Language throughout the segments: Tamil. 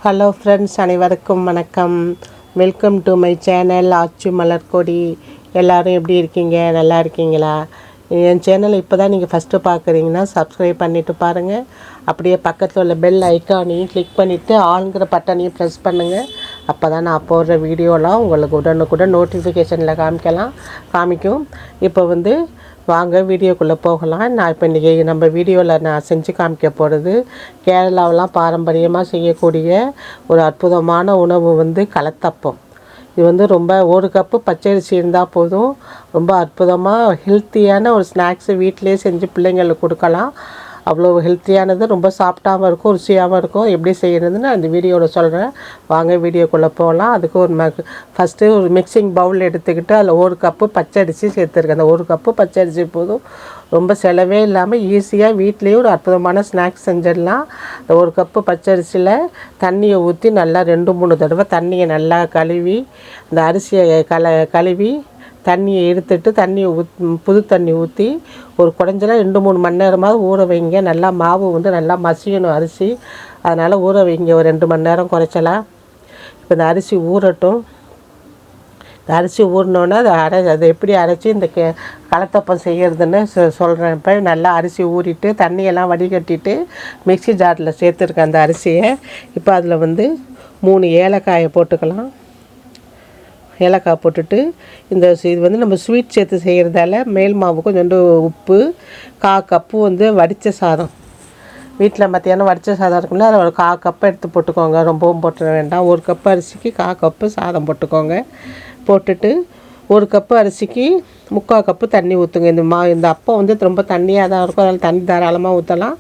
ஹலோ ஃப்ரெண்ட்ஸ், அனைவருக்கும் வணக்கம். வெல்கம் டு மை சேனல் ஆச்சு மலர்கொடி. எல்லோரும் எப்படி இருக்கீங்க? நல்லா இருக்கீங்களா? என் சேனலை இப்போ தான் நீங்கள் ஃபஸ்ட்டு பார்க்குறீங்கன்னா சப்ஸ்கிரைப் பண்ணிவிட்டு பாருங்கள். அப்படியே பக்கத்தில் உள்ள பெல் ஐக்கானையும் கிளிக் பண்ணிவிட்டு ஆளுங்கிற பட்டனையும் ப்ரெஸ் பண்ணுங்கள். அப்போ தான் நான் போடுற வீடியோலாம் உங்களுக்கு உடனுக்குடன் நோட்டிஃபிகேஷனில் காமிக்கும். இப்போ வாங்க வீடியோக்குள்ளே போகலாம். நான் இப்போ இன்றைக்கி நம்ம வீடியோவில் நான் செஞ்சு காமிக்க போகிறது கேரளாவெலாம் பாரம்பரியமாக செய்யக்கூடிய ஒரு அற்புதமான உணவு கலத்தப்பம். இது ரொம்ப ஒரு கப்பு பச்சரிசி இருந்தால் போதும். ரொம்ப அற்புதமாக ஹெல்த்தியான ஒரு ஸ்நாக்ஸு வீட்டிலே செஞ்சு பிள்ளைங்களுக்கு கொடுக்கலாம். அவ்வளோ ஹெல்த்தியானது, ரொம்ப சாஃப்டாகவும் இருக்கும், ருசியாகவும் இருக்கும். எப்படி செய்கிறதுன்னு நான் இந்த வீடியோவில் சொல்கிறேன். வாங்க வீடியோக்குள்ளே போகலாம். அதுக்கு ஃபஸ்ட்டு ஒரு மிக்சிங் பவுல் எடுத்துக்கிட்டு அதில் ஒரு கப்பு பச்சரிசி சேர்த்துருக்கேன். அந்த ஒரு கப்பு பச்சரிசி போதும். ரொம்ப செலவே இல்லாமல் ஈஸியாக வீட்லேயே ஒரு அற்புதமான ஸ்நாக்ஸ் செஞ்சிடலாம். அந்த ஒரு கப்பு பச்சரிசியில் தண்ணியை ஊற்றி நல்லா 2-3 தடவை தண்ணியை நல்லா கழுவி, அந்த அரிசியை கழுவி தண்ணியை எடுத்துட்டு புது தண்ணி ஊற்றி ஒரு குறைஞ்சல 2-3 மணி நேரமாவது ஊற வைங்க. நல்லா மாவு நல்லா மசியணும் அரிசி. அதனால் ஊற வைங்க ஒரு 2 மணி நேரம் குறைச்சலாம். இப்போ இந்த அரிசி ஊறட்டும். இந்த அரிசி ஊறினோன்னே அதை எப்படி அரைச்சி இந்த கலத்தப்பம் செய்கிறதுன்னு சொல்கிறேன். இப்போ நல்லா அரிசி ஊறிட்டு தண்ணியெல்லாம் வடிகட்டிட்டு மிக்ஸி ஜாரில் சேர்த்துருக்கேன் அந்த அரிசியை. இப்போ அதில் 3 ஏலக்காயை போட்டுக்கலாம். ஏலக்காய் போட்டுட்டு இது நம்ம ஸ்வீட் சேர்த்து செய்கிறதால மேல் மாவு கொஞ்சோண்டு உப்பு, 1/4 கப்பு வடித்த சாதம். வீட்டில் மத்தியானம் வடித்த சாதம் இருக்குல்ல, அதில் ஒரு 1/4 கப்பு எடுத்து போட்டுக்கோங்க. ரொம்பவும் போட்டுட வேண்டாம். 1 கப்பு அரிசிக்கு 1/4 கப்பு சாதம் போட்டுக்கோங்க. போட்டுட்டு 1 கப்பு அரிசிக்கு 3/4 கப்பு தண்ணி ஊற்றுங்க. இந்த அப்பம் ரொம்ப தண்ணியாக தான் இருக்கும். அதனால் தண்ணி தாராளமாக ஊற்றலாம்.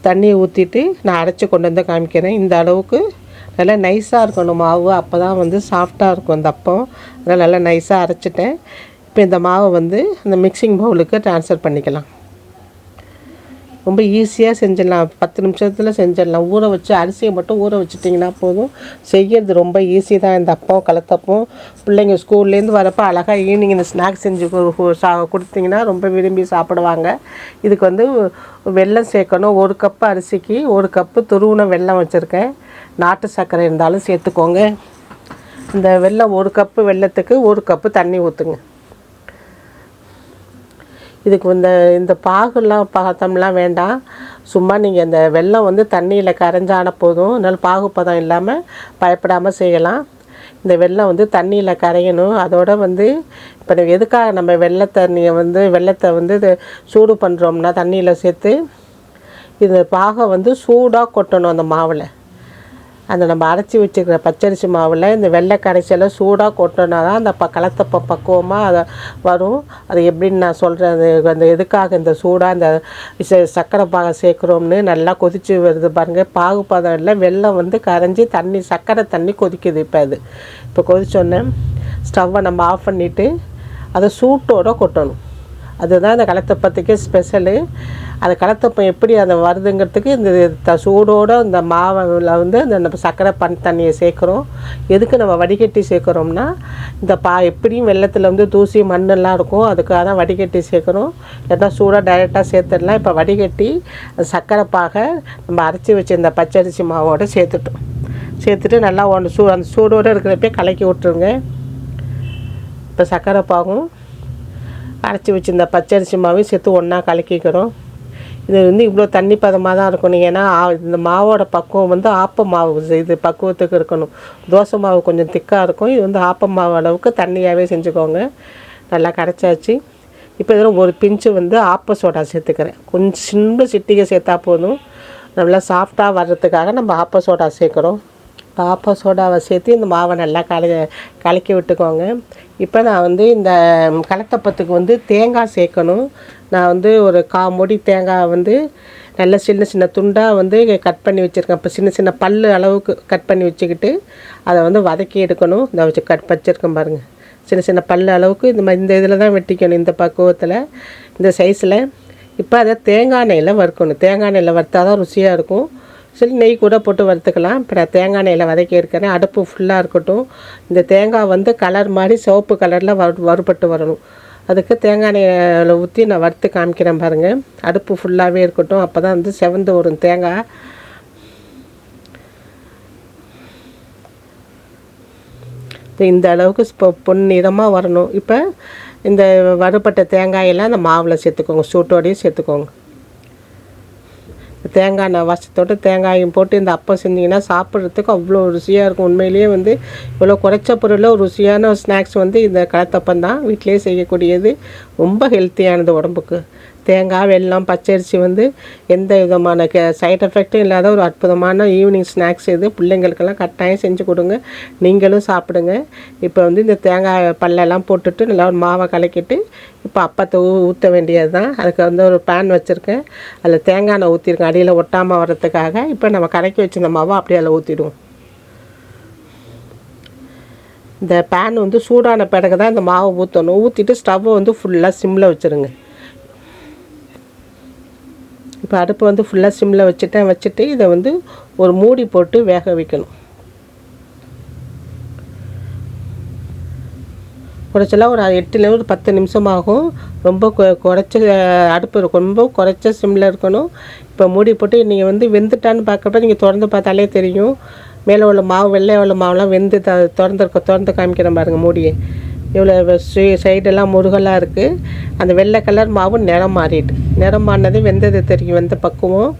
தண்ணியை ஊற்றிட்டு நான் அரைச்சி கொண்டு வந்து காமிக்கிறேன். இந்த அளவுக்கு நல்லா நைஸாக இருக்கணும் மாவு. அப்போ தான் சாஃப்டாக இருக்கும் இந்த அப்பம். அதனால் நல்லா நைஸாக அரைச்சிட்டேன். இப்போ இந்த மாவை அந்த மிக்சிங் பவுலுக்கு ட்ரான்ஸ்ஃபர் பண்ணிக்கலாம். ரொம்ப ஈஸியாக செஞ்சிடலாம். 10 நிமிஷத்தில் செஞ்சிடலாம். ஊற வச்சு அரிசியை மட்டும் ஊற வச்சுட்டிங்கன்னா போதும். செய்கிறது ரொம்ப ஈஸி தான் இந்த அப்பம், கலத்தப்பம். பிள்ளைங்க ஸ்கூல்லேருந்து வரப்போ அழகாக ஈவினிங் இந்த ஸ்நாக்ஸ் செஞ்சு கொடுத்தீங்கன்னா ரொம்ப விரும்பி சாப்பிடுவாங்க. இதுக்கு வெல்லம் சேர்க்கணும். 1 கப்பு அரிசிக்கு 1 கப்பு துருவின வெல்லம் வச்சுருக்கேன். நாட்டு சர்க்கரை இருந்தாலும் சேர்த்துக்கோங்க. இந்த வெல்லம் 1 கப்பு வெல்லத்துக்கு 1 கப்பு தண்ணி ஊற்றுங்க. இதுக்கு இந்த பாகுலாம் பதம்லாம் வேண்டாம். சும்மா நீங்கள் இந்த வெல்லம் தண்ணியில் கரைஞ்சான போதும். அதனால் பாகு பதம் இல்லாமல் பயப்படாமல் செய்யலாம். இந்த வெல்லம் தண்ணியில் கரையணும். அதோட இப்போ எதுக்காக நம்ம வெல்லத்தை சூடு பண்ணுறோம்னா தண்ணியில் சேர்த்து இந்த பாகை சூடாக கொட்டணும். அந்த மாவில் அந்த நம்ம அரைச்சி வச்சுக்கிற பச்சரிசி மாவில் இந்த வெள்ளை கரைசலை சூடாக கொட்டினா தான் அந்த கலத்தப்ப பக்குவமாக அதை வரும். அது எப்படின்னு நான் சொல்கிறேன். அந்த எதுக்காக இந்த சூடாக இந்த சர்க்கரை பாகை சேர்க்குறோம்னு நல்லா கொதித்து வருது பாருங்கள். பாகுபதம் இல்லை, வெல்லம் கரைஞ்சி சர்க்கரை தண்ணி கொதிக்குது. இப்போ கொதிச்சோன்னே ஸ்டவ்வை நம்ம ஆஃப் பண்ணிவிட்டு அதை சூட்டோடு கொட்டணும். அதுதான் இந்த கலத்தப்பத்துக்கு ஸ்பெஷலு. அந்த கலத்தப்பம் எப்படி அதை வருதுங்கிறதுக்கு இந்த சூடோடு இந்த மாவில் அந்த நம்ம சர்க்கரை தண்ணியை சேர்க்குறோம். எதுக்கு நம்ம வடிகட்டி சேர்க்குறோம்னா இந்த எப்படியும் வெள்ளத்தில் தூசி மண்ணெல்லாம் இருக்கும். அதுக்காக தான் வடிகட்டி சேர்க்குறோம். இல்லைன்னா சூடாக டைரெக்டாக சேர்த்துடலாம். இப்போ வடிகட்டி சர்க்கரை பாகை நம்ம அரைச்சி வச்சு இந்த பச்சரிசி மாவோடு சேர்த்துட்டு நல்லா அந்த சூடோடு இருக்கிறப்பே கலக்கி விட்டுருங்க. இப்போ சர்க்கரை பாகும் அரைச்சி வச்சு இந்த பச்சரிசி மாவையும் சேர்த்து ஒன்றா கலக்கிக்கிறோம். இது இவ்வளோ தண்ணி பதமாக தான் இருக்கணும். ஏன்னா இந்த மாவோட பக்குவம் ஆப்ப மாவு இது பக்குவத்துக்கு இருக்கணும். தோசை மாவு கொஞ்சம் திக்காக இருக்கும். இது ஆப்ப மாவு அளவுக்கு தண்ணியாகவே செஞ்சுக்கோங்க. நல்லா கரைச்சாச்சு. இப்போ இதில் ஒரு பிஞ்சு ஆப்ப சோடா சேர்த்துக்கிறேன். கொஞ்சம் சின்ன சிட்டிகை சேர்த்தா போதும். நல்லா சாஃப்டாக வர்றதுக்காக நம்ம ஆப்ப சோடா சேர்க்குறோம். ஆப்ப சோடாவை சேர்த்து இந்த மாவை நல்லா கலக்கி விட்டுக்கோங்க. இப்போ நான் இந்த கலத்தப்பத்துக்கு தேங்காய் சேர்க்கணும். நான் ஒரு 1/4 மூடி தேங்காய் நல்லா சின்ன துண்டாக கட் பண்ணி வச்சுருக்கேன். இப்போ சின்ன பல் அளவுக்கு கட் பண்ணி வச்சுக்கிட்டு அதை வதக்கி எடுக்கணும். இந்த வச்சுருக்கேன் பாருங்கள். சின்ன பல் அளவுக்கு இந்த இதில் தான் வெட்டிக்கணும். இந்த பக்குவத்தில், இந்த சைஸில். இப்போ அதை தேங்காய் எண்ணெயில் வறுக்கணும். தேங்காய் எண்ணெயில் வறுத்தா தான் ருசியாக இருக்கும். சரி, நெய் கூட போட்டு வறுத்துக்கலாம். இப்போ நான் தேங்காய் எண்ணெயில் வதக்கி இருக்கிறேன். அடுப்பு ஃபுல்லாக இருக்கட்டும். இந்த தேங்காய் கலர் மாதிரி சிவப்பு கலரில் வறுபட்டு வரணும். அதுக்கு தேங்காய் எண்ணெயில் ஊற்றி நான் வறுத்து காமிக்கிறேன் பாருங்கள். அடுப்பு ஃபுல்லாகவே இருக்கட்டும். அப்போ தான் செவந்து வரும் தேங்காய். இந்த அளவுக்கு இப்போ பொன்னிறமாக வரணும். இப்போ இந்த வறுபட்ட தேங்காயெல்லாம் அந்த மாவில் சேர்த்துக்கோங்க, சூட்டோடையும் சேர்த்துக்கோங்க. தேங்காய் எண்ணெய் வசத்தோடு தேங்காயும் போட்டு இந்த அப்பம் செஞ்சிங்கன்னா சாப்பிட்றதுக்கு அவ்வளோ ருசியாக இருக்கும். உண்மையிலேயே வந்து இவ்வளோ குறைச்ச பொருளில் ஒரு ருசியான ஸ்நாக்ஸ் வந்து இந்த கலத்தப்பம் தான். வீட்டிலே செய்யக்கூடியது, ரொம்ப ஹெல்த்தியானது உடம்புக்கு. தேங்காய், வெல்லம், பச்சரிசி வந்து எந்த விதமான சைட் எஃபெக்டும் இல்லாத ஒரு அற்புதமான ஈவினிங் ஸ்நாக்ஸ் இது. பிள்ளைங்களுக்கெல்லாம் கட்டாயம் செஞ்சு கொடுங்க, நீங்களும் சாப்பிடுங்க. இப்போ வந்து இந்த தேங்காய் பல்லெல்லாம் போட்டுட்டு நல்லா ஒரு மாவை கலக்கிட்டு இப்போ அப்பத்தை ஊற்ற வேண்டியது தான். அதுக்கு வந்து ஒரு பேன் வச்சுருக்கேன், அதில் தேங்காய் எண்ணெய் ஊற்றிருக்கேன் அடியில் ஒட்டாமல் வர்றதுக்காக. இப்போ நம்ம கலக்கி வச்சுருந்த மாவை அப்படியே அதில் ஊற்றிடுவோம். இந்த பேன் வந்து சூடான பிறகு தான் இந்த மாவை ஊற்றணும். ஊற்றிட்டு ஸ்டவ்வை வந்து ஃபுல்லாக சிம்மில் வச்சுருங்க. இப்போ அடுப்பு வந்து ஃபுல்லாக சிம்மில் வச்சுட்டு இதை வந்து ஒரு மூடி போட்டு வேக வைக்கணும். குறைச்சலாம் ஒரு 8 ஒரு 10 நிமிஷம் ஆகும். ரொம்ப குறைச்ச அடுப்பு ரொம்ப குறைச்ச சிம்மில் இருக்கணும். இப்போ மூடி போட்டு நீங்கள் வந்து வெந்துட்டான்னு பார்க்குறப்ப நீங்கள் திறந்து பார்த்தாலே தெரியும். மேலே உள்ள மாவு, வெள்ளை உள்ள மாவுலாம் வெந்து திறந்து காமிக்கிறேன் பாருங்கள் மூடியை. இவ்வளோ சைடெல்லாம் முருகலாக இருக்குது. அந்த வெள்ளை கலர் மாவு நிறம் மாறினது வெந்தது தெரியும், வெந்த பக்குவம்.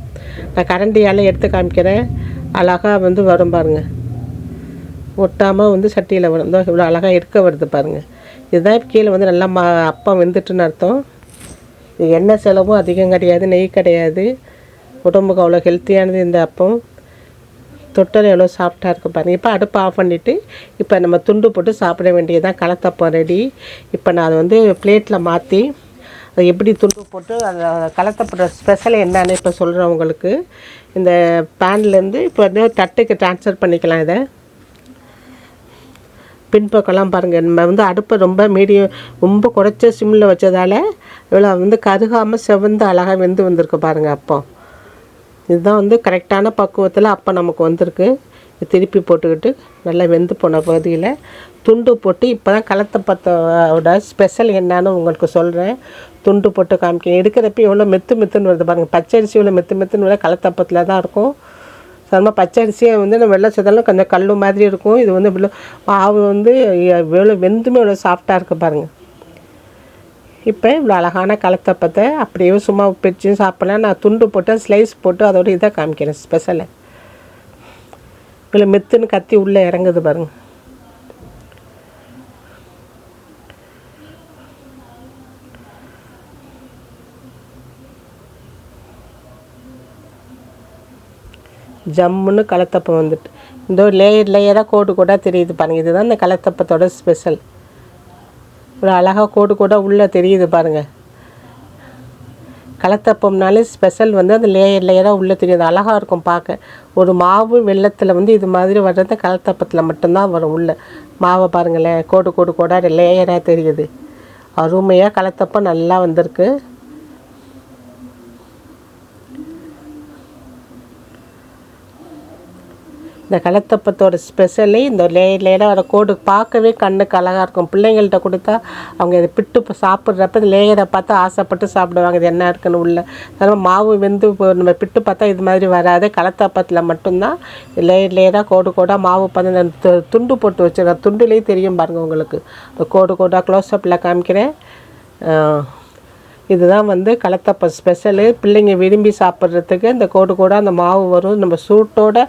நான் கரண்டியால் எடுத்து காமிக்கிறேன். அழகாக வந்து வரும் பாருங்கள், ஒட்டாமல் வந்து சட்டியில் வரும். இவ்வளோ அழகாக எடுக்க வருது பாருங்கள். இதுதான் கீழே வந்து நல்லா அப்பம் வெந்துட்டுன்னு அர்த்தம். இது எண்ணெய் செலவும் அதிகம் கிடையாது, நெய் கிடையாது. உடம்புக்கு அவ்வளோ ஹெல்த்தியானது இந்த அப்பம். தொட்டல் எவ்வளோ சாஃப்டாக இருக்குது பாருங்கள். இப்போ அடுப்பை ஆஃப் பண்ணிவிட்டு இப்போ நம்ம துண்டு போட்டு சாப்பிட வேண்டியதான். கலத்தப்பம் ரெடி. இப்போ நான் அதை வந்து பிளேட்டில் மாற்றி அதை எப்படி துண்டு போட்டு அதை கலத்தப்பட ஸ்பெஷல் என்னன்னு இப்போ சொல்கிறேன் உங்களுக்கு. இந்த பேன்லேருந்து இப்போ வந்து தட்டுக்கு ட்ரான்ஸ்ஃபர் பண்ணிக்கலாம். இதை பின்பக்கம்லாம் பாருங்கள், நம்ம வந்து அடுப்பை ரொம்ப குறைச்ச சிம்மில் வச்சதால் இவ்வளோ வந்து கருகாமல் செவந்து அழகாக வெந்து வந்திருக்கு பாருங்கள் அப்போ. இதுதான் வந்து கரெக்டான பக்குவத்தில் அப்போ நமக்கு வந்திருக்கு. திருப்பி போட்டுக்கிட்டு நல்லா வெந்து போன பகுதியில் துண்டு போட்டு இப்போ தான் கலத்தப்பத்தோட ஸ்பெஷல் என்னன்னு உங்களுக்கு சொல்கிறேன். துண்டு போட்டு காமிக்க எடுக்கிறப்ப எவ்வளோ மெத்துன்னு வருது பாருங்கள். பச்சரிசி எவ்வளோ மெத்துன்னு வர கலத்தப்பத்தில் தான் இருக்கும். சாதாரண பச்சரிசியை வந்து நம்ம வெள்ளை சேர்த்தாலும் கொஞ்சம் கல் மாதிரி இருக்கும். இது வந்து இவ்வளோ மாவு வந்து எவ்வளோ வெந்துமே இவ்வளோ சாஃப்டாக இருக்குது பாருங்கள். இப்போ இவ்வளோ அழகான கலத்தப்பத்தை அப்படியே சும்மா பிரித்து சாப்பிட்லாம். நான் துண்டு போட்டு ஸ்லைஸ் போட்டு அதோட இதை காமிக்கிறேன் ஸ்பெஷலை. இவ்வளோ மெத்துன்னு கத்தி உள்ளே இறங்குது பாருங்கள். ஜம்முன்னு கலத்தப்பம் வந்துட்டு இந்த லேயராக கோடு தெரியுது பாருங்கள். இதுதான் இந்த கலத்தப்பத்தோட ஸ்பெஷல். ஒரு அழகாக கோடு உள்ளே தெரியுது பாருங்கள். கலத்தப்பம்னாலே ஸ்பெஷல் வந்து அந்த லேயராக உள்ளே தெரியுது, அழகாக இருக்கும் பார்க்க. ஒரு மாவு வெள்ளத்தில் வந்து இது மாதிரி வர்றது கலத்தப்பத்தில் மட்டும்தான் வரும். உள்ள மாவை பாருங்களேன், கோடாக லேயராக தெரியுது. அருமையாக கலத்தப்பம் நல்லா வந்திருக்கு. இந்த கலத்தப்பத்தோட ஸ்பெஷலி இந்த லேயராக வர கோடு பார்க்கவே கண்ணுக்கு அழகாக இருக்கும். பிள்ளைங்கள்ட்ட கொடுத்தா அவங்க இதை பிட்டு சாப்பிட்றப்ப இந்த லேயரை பார்த்து ஆசைப்பட்டு சாப்பிடுவாங்க. இது என்ன இருக்குன்னு உள்ள. அதனால் மாவு வெந்து நம்ம பிட்டு பார்த்தா இது மாதிரி வராது. கலத்தப்பத்தில் மட்டும்தான் லேயராக கோடாக மாவு பார்த்து துண்டு போட்டு வச்சுருக்கேன். துண்டுலேயே தெரியும் பாருங்கள் உங்களுக்கு. கோடாக க்ளோஸ்அப்பில் காமிக்கிறேன். இதுதான் வந்து கலத்தப்பம் ஸ்பெஷலு. பிள்ளைங்க விரும்பி சாப்பிட்றதுக்கு இந்த கோடாக அந்த மாவு வரும். நம்ம சூட்டோட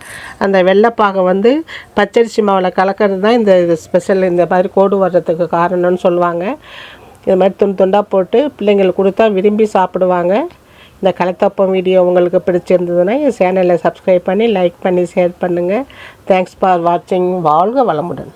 அந்த வெள்ளைப்பாகை வந்து பச்சரிசி மாவில் கலக்கிறது தான் இந்த ஸ்பெஷல். இந்த மாதிரி கோடு வர்றதுக்கு காரணம்னு சொல்லுவாங்க. இது மாதிரி துண்டாக போட்டு பிள்ளைங்களுக்கு கொடுத்தா விரும்பி சாப்பிடுவாங்க. இந்த கலத்தப்பம் வீடியோ உங்களுக்கு பிடிச்சிருந்ததுன்னா என் சேனலை சப்ஸ்கிரைப் பண்ணி லைக் பண்ணி ஷேர் பண்ணுங்கள். தேங்க்ஸ் ஃபார் வாட்சிங். வாழ்க வளமுடன்.